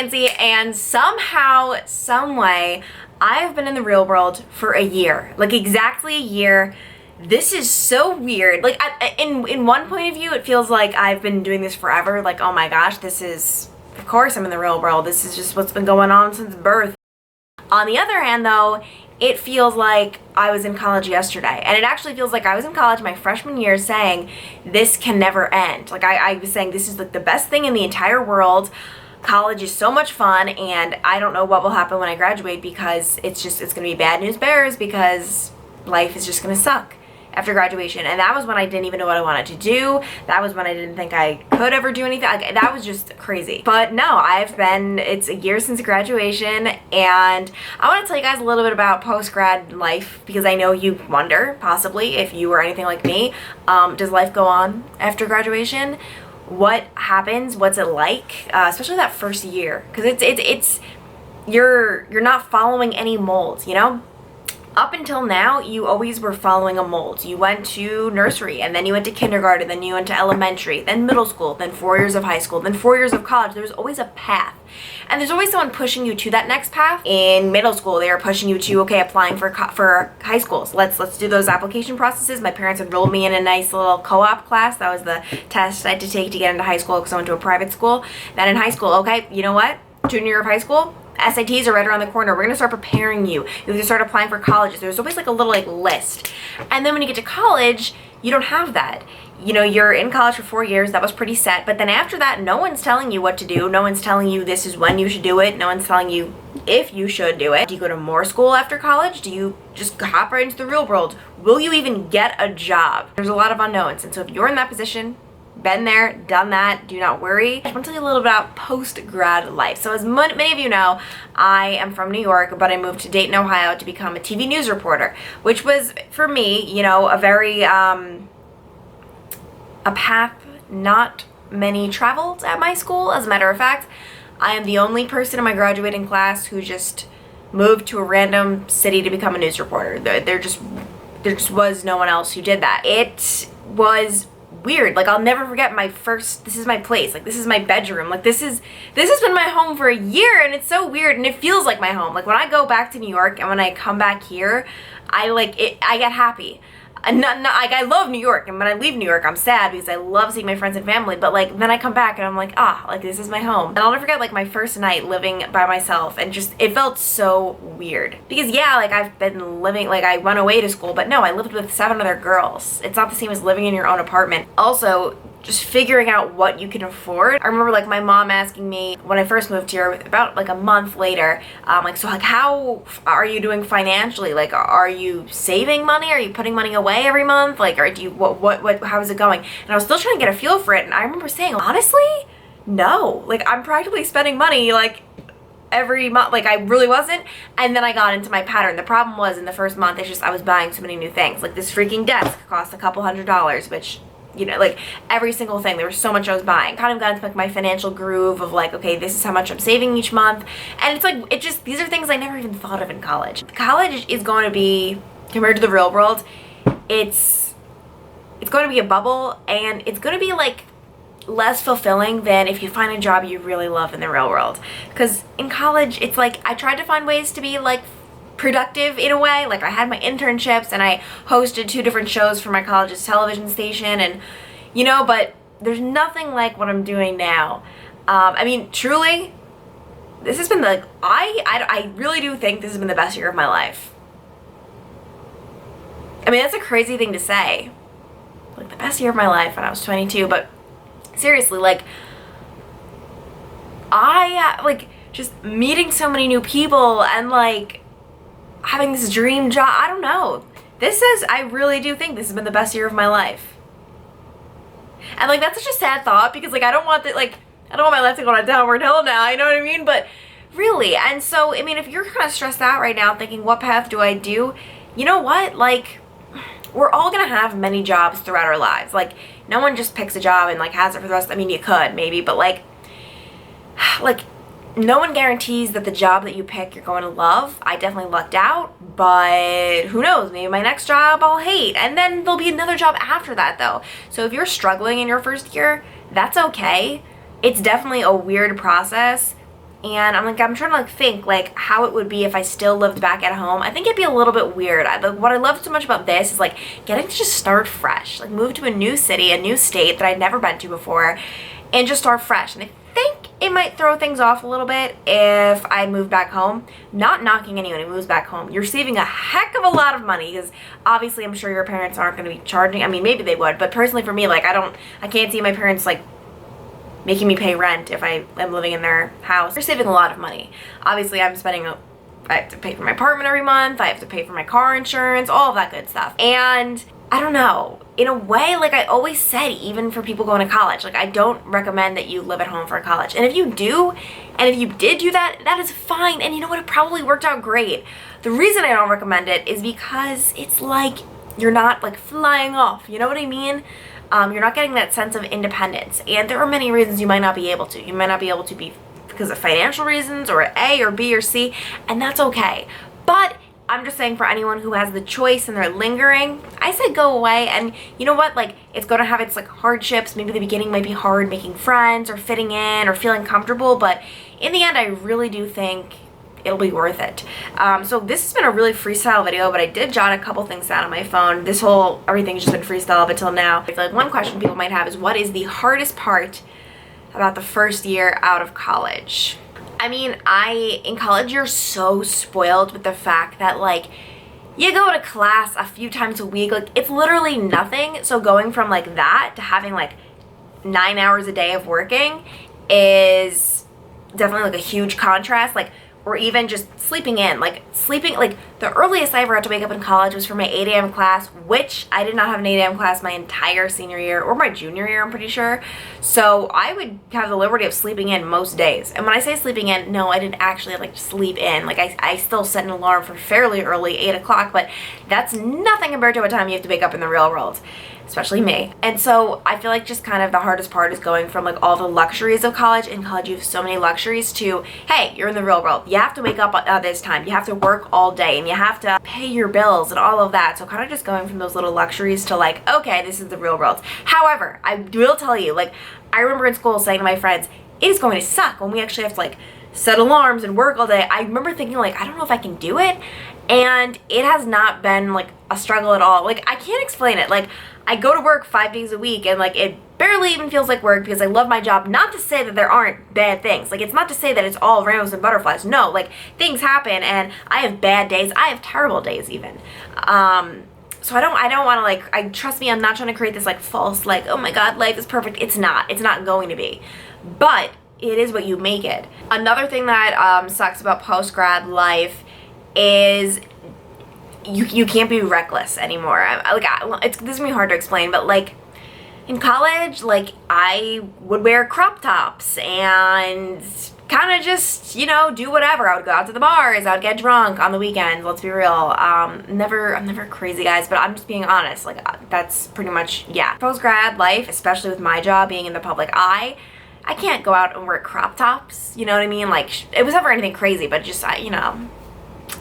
Lindsay, and somehow, some way, I've been in the real world for a year. Like exactly a year. This is so weird. Like in one point of view, it feels like I've been doing this forever. Like, oh my gosh, this is, of course I'm in the real world. This is just what's been going on since birth. On the other hand though, it feels like I was in college yesterday. And it actually feels like I was in college my freshman year saying, this can never end. Like I was saying, this is like the best thing in the entire world. College is so much fun, and I don't know what will happen when I graduate because it's gonna be bad news bears because life is just gonna suck after graduation. And that was when I didn't even know what I wanted to do. That was when I didn't think I could ever do anything. Like, that was just crazy. But no, it's a year since graduation, and I want to tell you guys a little bit about post-grad life because I know you wonder, possibly, if you were anything like me, does life go on after graduation? What happens? What's it like? Especially that first year, because you're not following any molds, you know? Up until now, you always were following a mold. You went to nursery, and then you went to kindergarten, then you went to elementary, then middle school, then 4 years of high school, then 4 years of college. There was always a path. And there's always someone pushing you to that next path. In middle school, they were pushing you to, okay, applying for high schools. Let's do those application processes. My parents enrolled me in a nice little co-op class. That was the test I had to take to get into high school because I went to a private school. Then in high school, okay, you know what? Junior year of high school, SATs are right around the corner. We're gonna start preparing you. You have to start applying for colleges. There's always like a little list. And then when you get to college, you don't have that. You know, you're in college for 4 years. That was pretty set. But then after that, no one's telling you what to do. No one's telling you this is when you should do it. No one's telling you if you should do it. Do you go to more school after college? Do you just hop right into the real world? Will you even get a job? There's a lot of unknowns. And so if you're in that position, been there, done that, do not worry. I want to tell you a little bit about post-grad life. So as many of you know, I am from New York, but I moved to Dayton, Ohio to become a TV news reporter, which was, for me, you know, a very, a path not many traveled at my school. As a matter of fact, I am the only person in my graduating class who just moved to a random city to become a news reporter. There just was no one else who did that. It was weird. Like, I'll never forget this is my place. Like, this is my bedroom. Like, this has been my home for a year, and it's so weird, and it feels like my home. Like, when I go back to New York and when I come back here, I get happy. Like, I love New York, and when I leave New York, I'm sad because I love seeing my friends and family, but like, then I come back and I'm like, like, this is my home. And I'll never forget, like, my first night living by myself, and just, it felt so weird. Because yeah, like, I've been living, like, I went away to school, but no, I lived with 7 other girls. It's not the same as living in your own apartment. Also, just figuring out what you can afford. I remember, like, my mom asking me when I first moved here, about like a month later, like, so like, how are you doing financially? Like, are you saving money? Are you putting money away every month? Like, or do you, how is it going? And I was still trying to get a feel for it, and I remember saying, honestly, no. Like, I'm practically spending money, like, every month. Like, I really wasn't. And then I got into my pattern. The problem was, in the first month, it's just I was buying so many new things. Like, this freaking desk cost a couple $100s, which, you know, like, every single thing, there was so much I was buying. Kind of got into like my financial groove of like, okay, this is how much I'm saving each month. And it's like, these are things I never even thought of in college. College is going to be, compared to the real world, it's going to be a bubble, and it's going to be like less fulfilling than if you find a job you really love in the real world. Because in college, it's like, I tried to find ways to be like productive in a way. Like, I had my internships, and I hosted 2 different shows for my college's television station, and, you know, but there's nothing like what I'm doing now. I mean, truly, this has been the, I really do think this has been the best year of my life. I mean, that's a crazy thing to say. Like, the best year of my life when I was 22, but seriously, like, like, just meeting so many new people, and like, having this dream job, I don't know. I really do think this has been the best year of my life. And like, that's such a sad thought because like, I don't want my life to go on a downward hill now, you know what I mean? But really, and so, I mean, if you're kind of stressed out right now thinking, what path do I do? You know what? Like, we're all gonna have many jobs throughout our lives. Like, no one just picks a job and like has it for the rest. I mean, you could maybe, but like, no one guarantees that the job that you pick you're going to love. I definitely lucked out, but who knows? Maybe my next job I'll hate. And then there'll be another job after that though. So if you're struggling in your first year, that's okay. It's definitely a weird process. And I'm trying to like think like how it would be if I still lived back at home. I think it'd be a little bit weird. What I love so much about this is like getting to just start fresh, like move to a new city, a new state that I'd never been to before, and just start fresh. And I think it might throw things off a little bit if I move back home. Not knocking anyone who moves back home. You're saving a heck of a lot of money because obviously I'm sure your parents aren't going to be charging. I mean, maybe they would, but personally for me, like I can't see my parents like making me pay rent if I am living in their house. They're saving a lot of money. Obviously, I have to pay for my apartment every month. I have to pay for my car insurance, all of that good stuff. And I don't know, in a way, like I always said, even for people going to college, like I don't recommend that you live at home for college. And if you do, and if you did do that, that is fine. And you know what? It probably worked out great. The reason I don't recommend it is because it's like you're not like flying off. You know what I mean? You're not getting that sense of independence. And there are many reasons you might not be able to. You might not be able to be because of financial reasons or A or B or C, and that's okay. But I'm just saying for anyone who has the choice and they're lingering, I say go away. And you know what? Like it's going to have its like hardships. Maybe the beginning might be hard making friends or fitting in or feeling comfortable. But in the end, I really do think it'll be worth it. So this has been a really freestyle video, but I did jot a couple things down on my phone. Everything's just been freestyle up until now. I feel like one question people might have is what is the hardest part about the first year out of college? I mean, in college you're so spoiled with the fact that like you go to class a few times a week, like it's literally nothing. So going from like that to having like 9 hours a day of working is definitely like a huge contrast. Like, or even just sleeping in, like the earliest I ever had to wake up in college was for my 8 a.m. class, which I did not have an 8 a.m. class my entire senior year or my junior year, I'm pretty sure. So I would have the liberty of sleeping in most days. And when I say sleeping in, no, I didn't actually like sleep in. Like I still set an alarm for fairly early, 8 o'clock, but that's nothing compared to what time you have to wake up in the real world. Especially me. And so I feel like just kind of the hardest part is going from like all the luxuries of college. In college you have so many luxuries to, hey, you're in the real world. You have to wake up at this time. You have to work all day and you have to pay your bills and all of that. So kind of just going from those little luxuries to like, okay, this is the real world. However, I will tell you, like I remember in school saying to my friends, it is going to suck when we actually have to like set alarms and work all day. I remember thinking like, I don't know if I can do it. And it has not been like a struggle at all. Like I can't explain it. Like I go to work 5 days a week and like it barely even feels like work because I love my job. Not to say that there aren't bad things. Like it's not to say that it's all rainbows and butterflies. No, like things happen and I have bad days. I have terrible days even. So I don't want to like, trust me, I'm not trying to create this like false like, oh my God, life is perfect. It's not going to be. But it is what you make it. Another thing that sucks about post-grad life is you can't be reckless anymore. This is gonna be hard to explain, but like in college, like I would wear crop tops and kind of just, you know, do whatever. I would go out to the bars, I would get drunk on the weekends, let's be real. I'm never crazy, guys, but I'm just being honest. Like that's pretty much, yeah. Post-grad life, especially with my job being in the public eye, I can't go out and wear crop tops, you know what I mean? Like it was never anything crazy, but just, you know,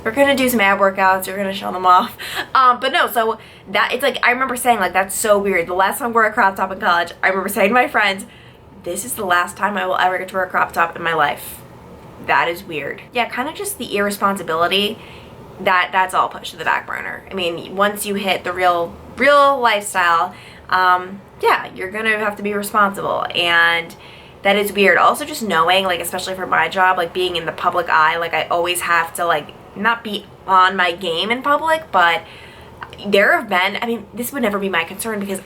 we're gonna do some ab workouts, we're gonna show them off. But no, so that, it's like, I remember saying like, that's so weird. The last time I wore a crop top in college, I remember saying to my friends, this is the last time I will ever get to wear a crop top in my life. That is weird. Yeah, kind of just the irresponsibility, that's all pushed to the back burner. I mean, once you hit the real lifestyle, yeah, you're gonna have to be responsible, and that is weird. Also just knowing, like, especially for my job, like being in the public eye, like I always have to like not be on my game in public, but there have been, I mean, this would never be my concern because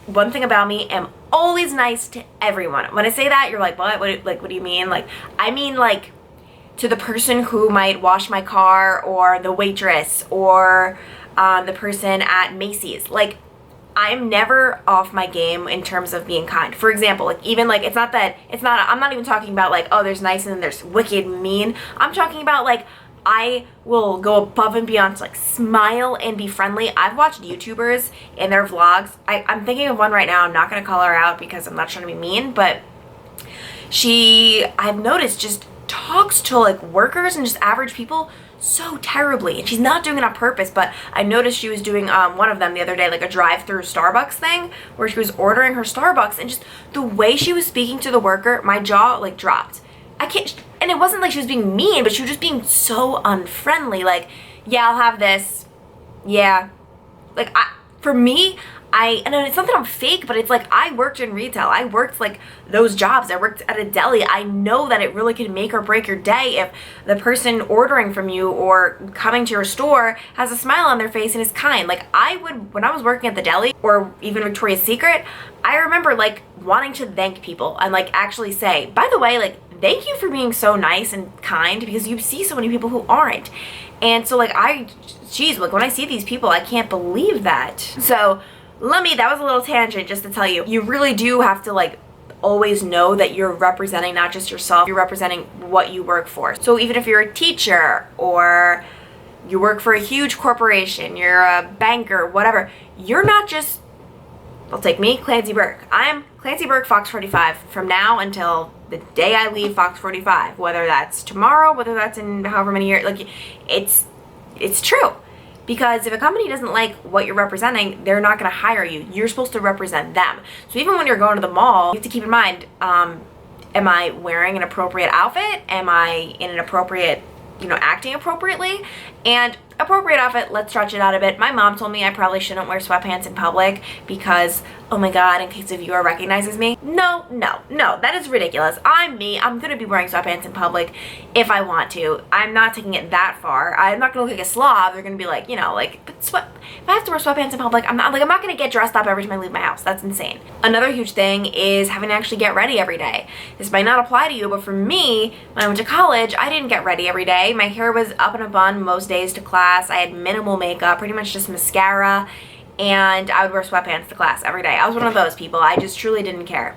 one thing about me, am always nice to everyone. When I say that, you're like, what do you mean? Like, I mean like to the person who might wash my car or the waitress or the person at Macy's. Like, I'm never off my game in terms of being kind. For example, like even like I'm not even talking about like, oh, there's nice and then there's wicked mean. I'm talking about like, I will go above and beyond to like smile and be friendly. I've watched YouTubers and their vlogs. I'm thinking of one right now. I'm not going to call her out because I'm not trying to be mean, but I've noticed, just talks to like workers and just average people so terribly, and she's not doing it on purpose. But I noticed she was doing one of them the other day, like a drive-through Starbucks thing where she was ordering her Starbucks, and just the way she was speaking to the worker, my jaw like dropped. I can't, and it wasn't like she was being mean, but she was just being so unfriendly. Like, yeah, I'll have this. Yeah. Like, for me, and it's not that I'm fake, but it's like I worked in retail. I worked like those jobs. I worked at a deli. I know that it really can make or break your day if the person ordering from you or coming to your store has a smile on their face and is kind. Like when I was working at the deli or even Victoria's Secret, I remember like wanting to thank people and like actually say, by the way, like, thank you for being so nice and kind, because you see so many people who aren't. And so like geez, like when I see these people, I can't believe that. So that was a little tangent just to tell you, you really do have to like always know that you're representing not just yourself, you're representing what you work for. So even if you're a teacher or you work for a huge corporation, you're a banker, whatever, you're not just, well, take me, Clancy Burke. I'm Clancy Burke, Fox 45, from now until the day I leave Fox 45, whether that's tomorrow, whether that's in however many years. Like, it's true. Because if a company doesn't like what you're representing, they're not going to hire you. You're supposed to represent them. So even when you're going to the mall, you have to keep in mind, am I wearing an appropriate outfit? Am I in an appropriate, acting appropriately? And appropriate outfit, let's stretch it out a bit. My mom told me I probably shouldn't wear sweatpants in public because, oh my God, in case a viewer recognizes me. No, that is ridiculous. I'm me. I'm going to be wearing sweatpants in public if I want to. I'm not taking it that far. I'm not going to look like a slob. They're going to be like, but if I have to wear sweatpants in public, I'm not going to get dressed up every time I leave my house. That's insane. Another huge thing is having to actually get ready every day. This might not apply to you, but for me, when I went to college, I didn't get ready every day. My hair was up in a bun most days to class. I had minimal makeup, pretty much just mascara, and I would wear sweatpants to class every day. I was one of those people. I just truly didn't care.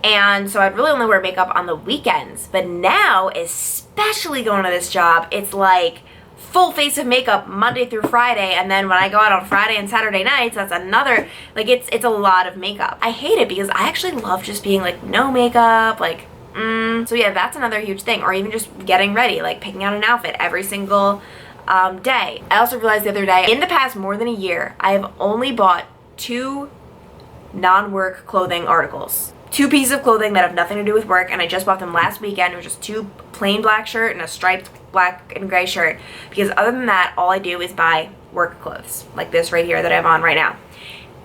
And so I'd really only wear makeup on the weekends. But now, especially going to this job, it's like full face of makeup Monday through Friday, and then when I go out on Friday and Saturday nights, that's another, like, it's a lot of makeup. I hate it because I actually love just being like no makeup, like, so yeah, that's another huge thing. Or even just getting ready, like picking out an outfit every single day. I also realized the other day, in the past more than a year, I have only bought 2 non-work clothing articles. 2 pieces of clothing that have nothing to do with work, and I just bought them last weekend. It was just 2 plain black shirt and a striped black and gray shirt, because other than that, all I do is buy work clothes, like this right here that I'm on right now.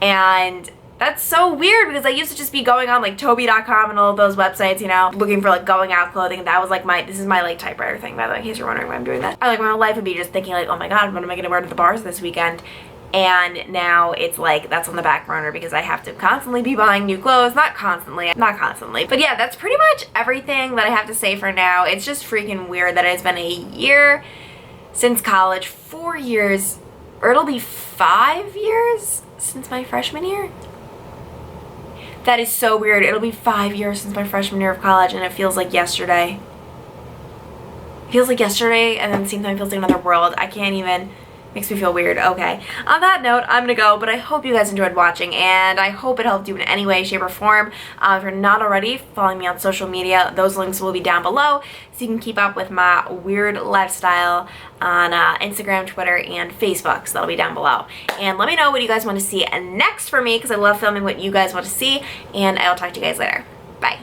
And that's so weird because I used to just be going on like Toby.com and all of those websites, looking for like going out clothing. That was like this is my like typewriter thing, by the way, in case you're wondering why I'm doing that. I like my whole life would be just thinking like, oh my God, what am I gonna wear to the bars this weekend? And now it's like that's on the back burner because I have to constantly be buying new clothes. Not constantly, but yeah, that's pretty much everything that I have to say for now. It's just freaking weird that it's been a year since college, 4 years, or it'll be 5 years since my freshman year. That is so weird. It'll be 5 years since my freshman year of college, and it feels like yesterday. It feels like yesterday, and then at the same time it feels like another world. I can't even. Makes me feel weird. Okay. On that note, I'm gonna go, but I hope you guys enjoyed watching, and I hope it helped you in any way, shape, or form. If you're not already following me on social media, those links will be down below, so you can keep up with my weird lifestyle on Instagram, Twitter, and Facebook. So that'll be down below. And let me know what you guys want to see next for me, because I love filming what you guys want to see, and I'll talk to you guys later. Bye.